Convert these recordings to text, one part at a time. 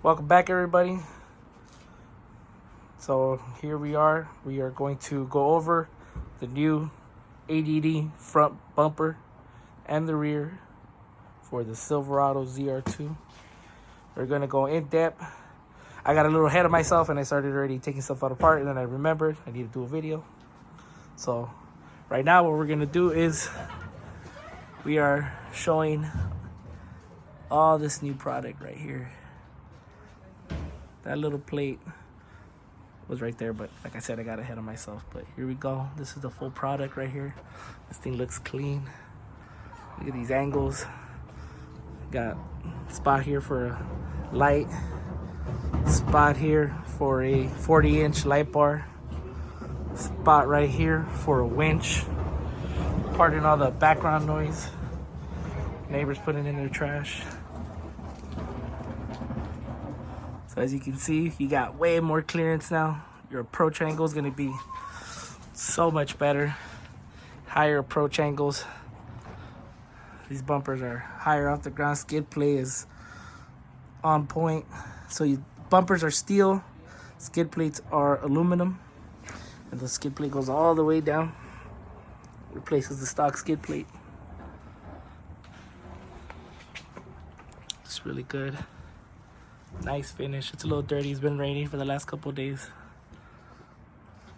Welcome back, everybody. So here we are going to go over the new ADD front bumper and the rear for the Silverado ZR2. We're going to go in depth. I got a little ahead of myself and I started already taking stuff out apart, and then I remembered I need to do a video. So right now what we're going to do is we are showing all this new product right here. That little plate was right there, but like I said, I got ahead of myself. But here we go. This is the full product right here. This thing looks clean. Look at these angles. Got a spot here for a light. Spot here for a 40-inch light bar. Spot right here for a winch. Pardon all the background noise. Neighbors putting in their trash. So as you can see, you got way more clearance now. Your approach angle is going to be so much better. Higher approach angles. These bumpers are higher off the ground. Skid plate is on point. So bumpers are steel. Skid plates are aluminum. And the skid plate goes all the way down. Replaces the stock skid plate. It's really good. Nice finish. It's a little dirty. It's been raining for the last couple of days.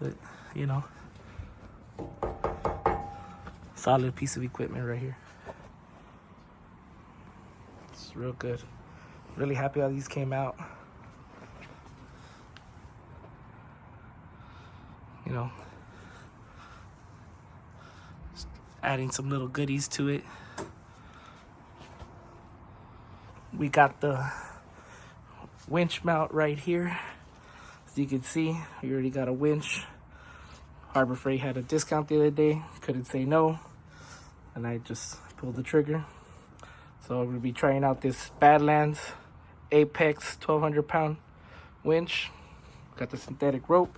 But, you know, solid piece of equipment right here. It's real good. Really happy how these came out. You know, just adding some little goodies to it. We got the winch mount right here. As you can see, we already got a winch. Harbor Freight had a discount the other day. Couldn't say no. And I just pulled the trigger. So we'll be trying out this Badlands Apex 1,200-pound winch. Got the synthetic rope.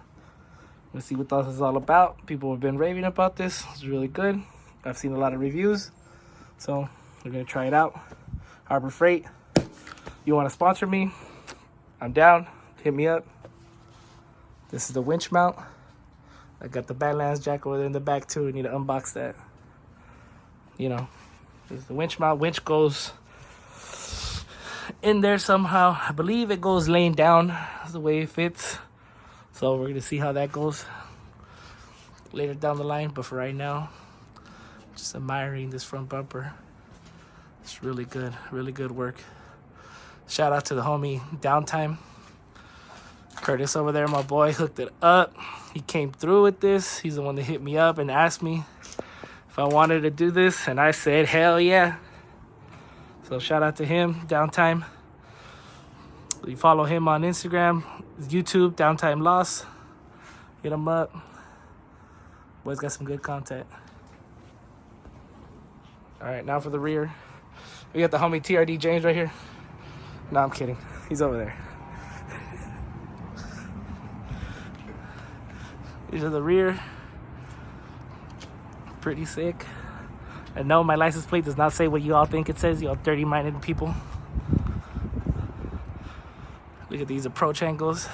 Let's see what this is all about. People have been raving about this. It's really good. I've seen a lot of reviews. So we're going to try it out. Harbor Freight, you want to sponsor me? I'm down. Hit me up. This is the winch mount. I got the Badlands jack over there in the back too. We need to unbox that. You know, this is the winch mount. Winch goes in there somehow. I believe it goes laying down. That's the way it fits. So we're going to see how that goes later down the line. But for right now, just admiring this front bumper. It's really good. Really good work. Shout out to the homie Downtime. Curtis over there, my boy, hooked it up. He came through with this. He's the one that hit me up and asked me if I wanted to do this. And I said, hell yeah. So shout out to him, Downtime. You follow him on Instagram, YouTube, Downtime Loss. Hit him up. Boy's got some good content. All right, now for the rear. We got the homie TRD James right here. No, I'm kidding. He's over there. These are the rear. Pretty sick. And no, my license plate does not say what you all think it says, you all dirty-minded people. Look at these approach angles.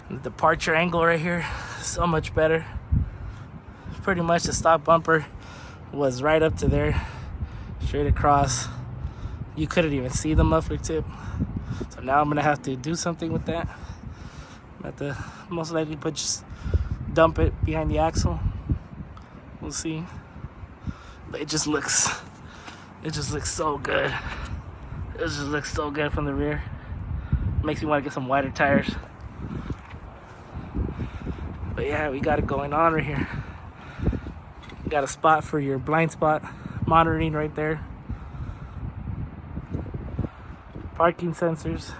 The departure angle right here, so much better. Pretty much the stock bumper was right up to there, straight across. You couldn't even see the muffler tip. So now I'm gonna have to do something with that. I'm gonna have to most likely just dump it behind the axle. We'll see. But it just looks so good. It just looks so good from the rear. Makes me want to get some wider tires. But yeah, we got it going on right here. Got a spot for your blind spot monitoring right there. Parking sensors.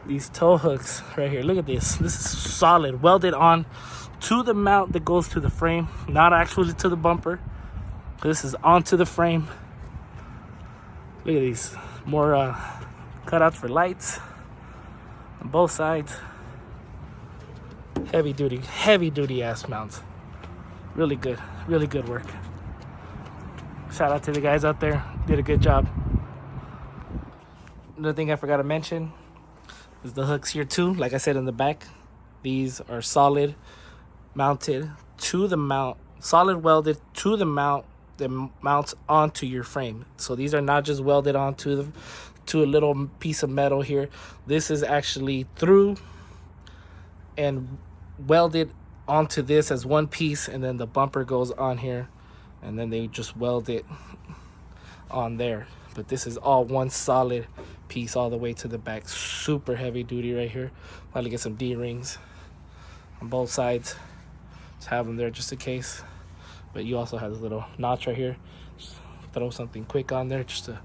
These tow hooks right here. Look at this. This is solid. Welded on to the mount that goes to the frame. Not actually to the bumper. This is onto the frame. Look at these. More cutouts for lights on both sides. Heavy duty ass mounts. Really good work. Shout out to the guys out there, did a good job. another thing I forgot to mention is the hooks here too. Like I said in the back, these are solid mounted to the mount, solid welded to the mount that mounts onto your frame. So these are not just welded onto to a little piece of metal here. This is actually through and welded onto this as one piece, and then the bumper goes on here, and then they just weld it on there. But this is all one solid piece all the way to the back. Super heavy duty right here. Probably get some D-rings on both sides. Just have them there just in case. But you also have this little notch right here. Just throw something quick on there just to,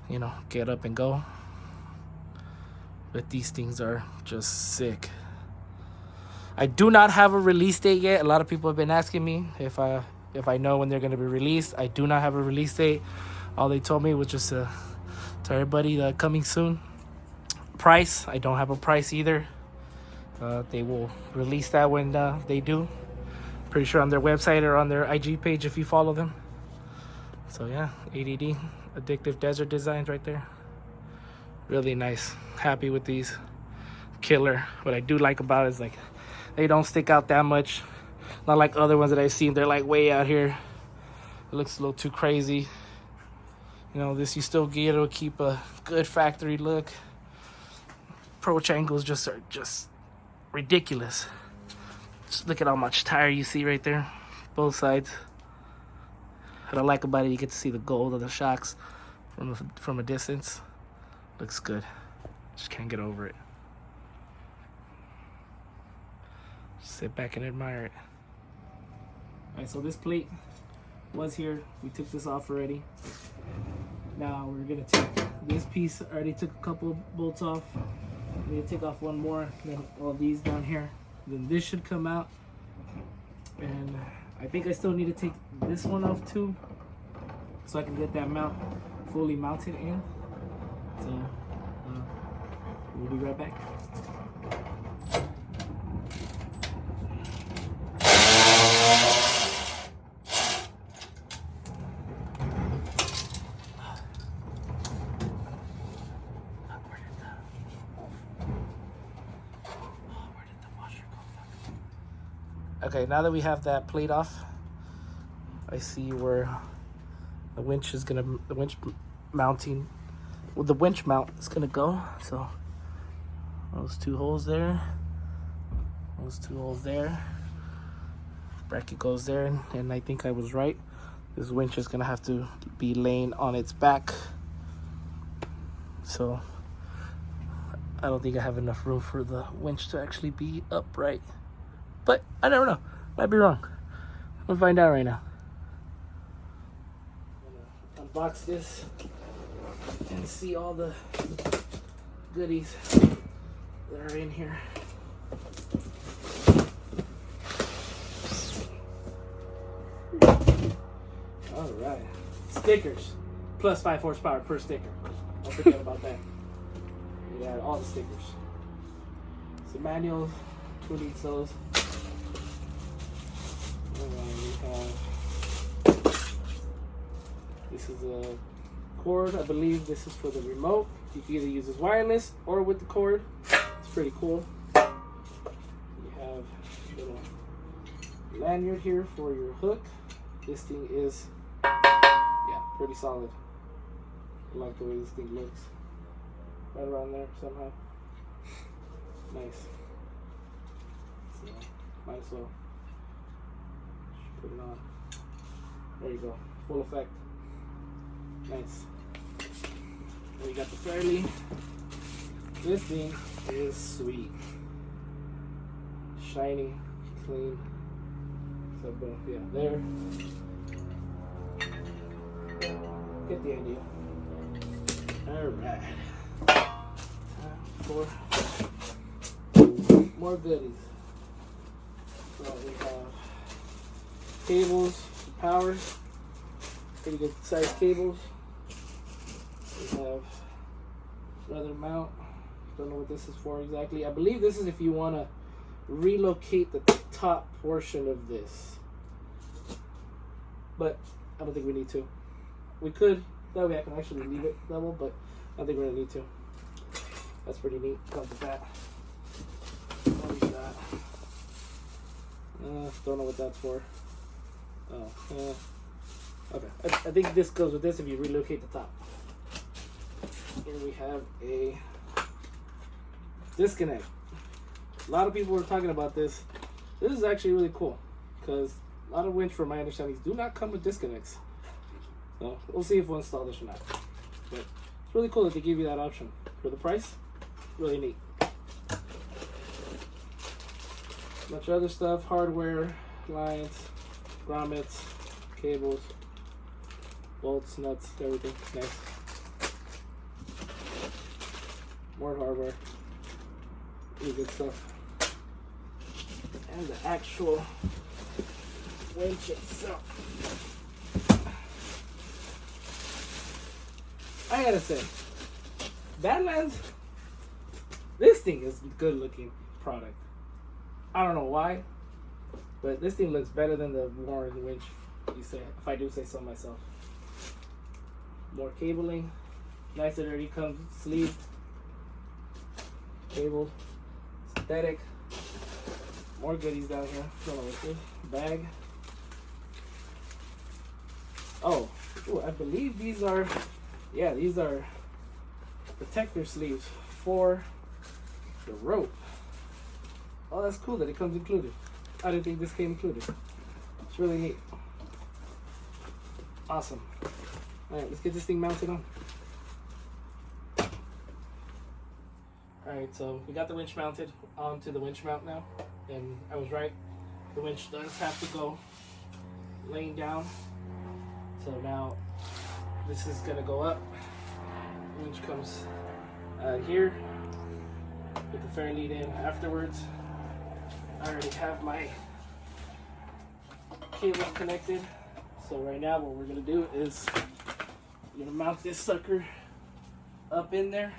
you know, get up and go. But these things are just sick. I do not have a release date yet. A lot of people have been asking me if I know when they're going to be released. I do not have a release date. All they told me was just to everybody coming soon. Price, I don't have a price either. They will release that when they do. Pretty sure on their website or on their IG page if you follow them. So yeah, ADD, Addictive Desert Designs right there. Really nice. Happy with these. Killer. What I do like about it is like they don't stick out that much. Not like other ones that I've seen. They're like way out here. It looks a little too crazy. You know, this you still get to keep a good factory look. Approach angles are just ridiculous. Just look at how much tire you see right there. Both sides. What I like about it, you get to see the gold of the shocks from a distance. Looks good. Just can't get over it. Sit back and admire it. Alright, so this plate was here. We took this off already. Now we're gonna take this piece. I already took a couple bolts off. I'm gonna take off one more, then all these down here. Then this should come out. And I think I still need to take this one off too, so I can get that mount fully mounted in. So we'll be right back. Okay, now that we have that plate off, I see where the winch is gonna, the winch mounting, well, the winch mount is gonna go. So those two holes there, those two holes there, bracket goes there, and I think I was right. This winch is gonna have to be laying on its back. So I don't think I have enough room for the winch to actually be upright. But I never know. Might be wrong. I'm gonna find out right now. I'm gonna unbox this and see all the goodies that are in here. All right. Stickers. Plus 5 horsepower per sticker. Don't forget about that. We got all the stickers. Some manuals. Who needs those? This is a cord. I believe this is for the remote. You can either use this wireless or with the cord. It's pretty cool. You have a little lanyard here for your hook. This thing is, yeah, pretty solid. I like the way this thing looks. Right around there somehow. Nice. So, might as well put it on. There you go. Full effect. Nice. Then we got the fairly. This thing is sweet. Shiny, clean. So boom, yeah, there. Get the idea. Alright. Time for more goodies. So we have cables for power, pretty good sized cables. We have another mount. Don't know what this is for exactly. I believe this is if you want to relocate the top portion of this, but I don't think we need to. We could, that way I can actually leave it level, but I don't think we're gonna need to. That's pretty neat. Comes with that. What is that? Don't know what that's for. Oh, okay. I think this goes with this if you relocate the top. Here we have a disconnect. A lot of people were talking about this. This is actually really cool because a lot of winch, from my understanding, do not come with disconnects. So we'll see if we'll install this or not. But it's really cool that they give you that option. For the price, really neat. Bunch of other stuff, hardware, lines, grommets, cables, bolts, nuts, everything. Nice. More hardware. Really good stuff. And the actual winch itself. I gotta say, Badlands, this thing is a good looking product. I don't know why, but this thing looks better than the Warren winch, you say, if I do say so myself. More cabling. Nice, it already comes sleeved. Cable. Synthetic. More goodies down here. Don't know what's this. Bag. Oh, ooh, I believe these are, yeah, these are protector sleeves for the rope. Oh, that's cool that it comes included. I didn't think this came included. It's really neat. Awesome. Alright, let's get this thing mounted on. Alright, so we got the winch mounted onto the winch mount now. And I was right. The winch does have to go laying down. So now this is going to go up. The winch comes here. Put the fair lead in afterwards. I already have my cable connected. So right now what we're gonna do is you're gonna mount this sucker up in there.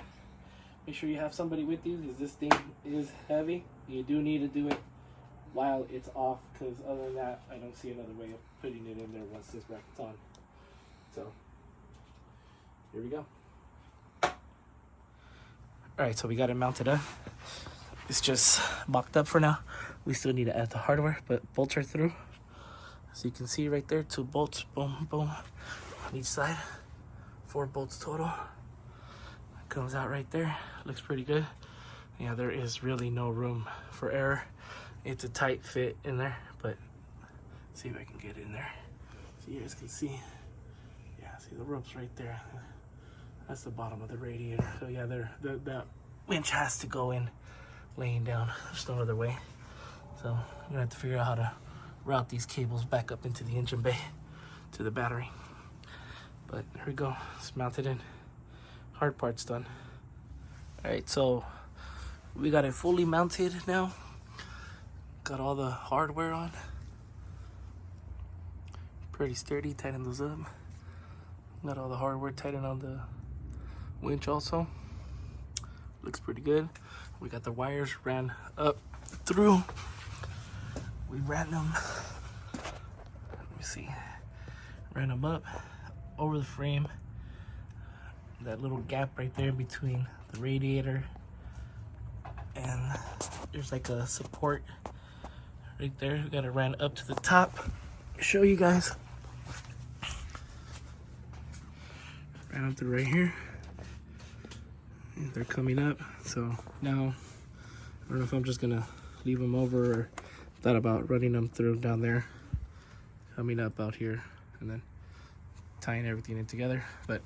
Make sure you have somebody with you because this thing is heavy. You do need to do it while it's off because other than that, I don't see another way of putting it in there once this bracket's on. So here we go. Alright, so we got it mounted up. It's just mocked up for now. We still need to add the hardware, but bolts are through. As you can see right there, 2 bolts, boom, boom, on each side. 4 bolts total. Comes out right there. Looks pretty good. Yeah, there is really no room for error. It's a tight fit in there, but let's see if I can get in there. So you guys can see. Yeah, see the ropes right there. That's the bottom of the radiator. So yeah, the winch has to go in laying down. There's no other way. So I'm gonna have to figure out how to route these cables back up into the engine bay to the battery. But here we go. It's mounted in. Hard part's done. Alright, so we got it fully mounted now. Got all the hardware on. Pretty sturdy. Tighten those up. Got all the hardware tightened on the winch also. Looks pretty good. We got the wires ran up through. We ran them, let me see, ran them up over the frame. That little gap right there between the radiator and there's like a support right there. We got it ran up to the top. Show you guys. Ran up to right here. And they're coming up. So now, I don't know if I'm just gonna leave them over or thought about running them through down there, coming up out here, and then tying everything in together. But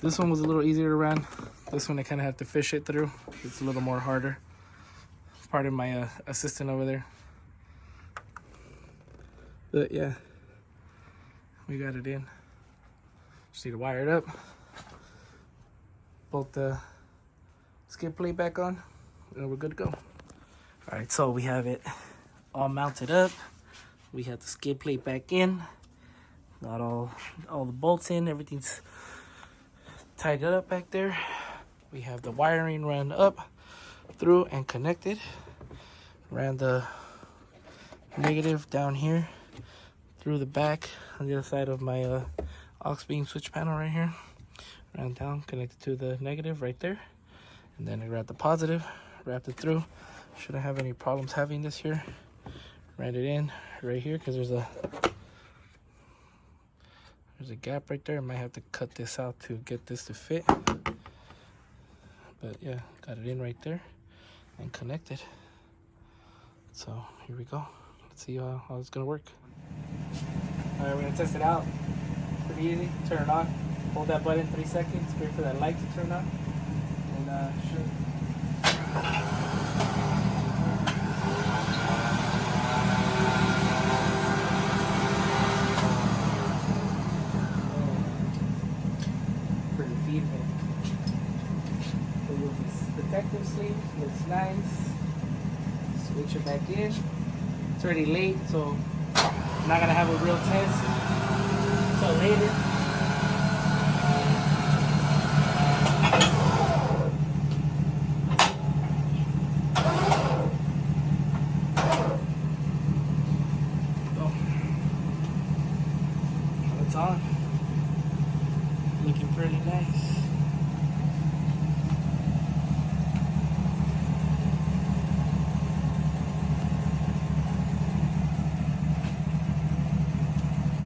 this one was a little easier to run. This one I kind of have to fish it through. It's a little more harder. Pardon my assistant over there. But yeah, we got it in. Just need to wire it up. Bolt the skid plate back on, and we're good to go. All right, so we have it all mounted up. We have the skid plate back in. Got all the bolts in. Everything's tied up back there. We have the wiring run up through and connected. Ran the negative down here through the back on the other side of my aux beam switch panel right here. Ran down, connected to the negative right there. And then I grabbed the positive, wrapped it through. Shouldn't have any problems having this here. Ran it in right here because there's a gap right there. I might have to cut this out to get this to fit. But yeah, got it in right there and connected. So here we go. Let's see how it's gonna work. All right, we're gonna test it out. Pretty easy. Turn it on. Hold that button 3 seconds. Wait for that light to turn on. And shoot. Pretty feedback. Remove this protective sleeve. Looks nice. Switch it back in. It's already late, so I'm not gonna have a real test until later. It's on. Looking pretty nice.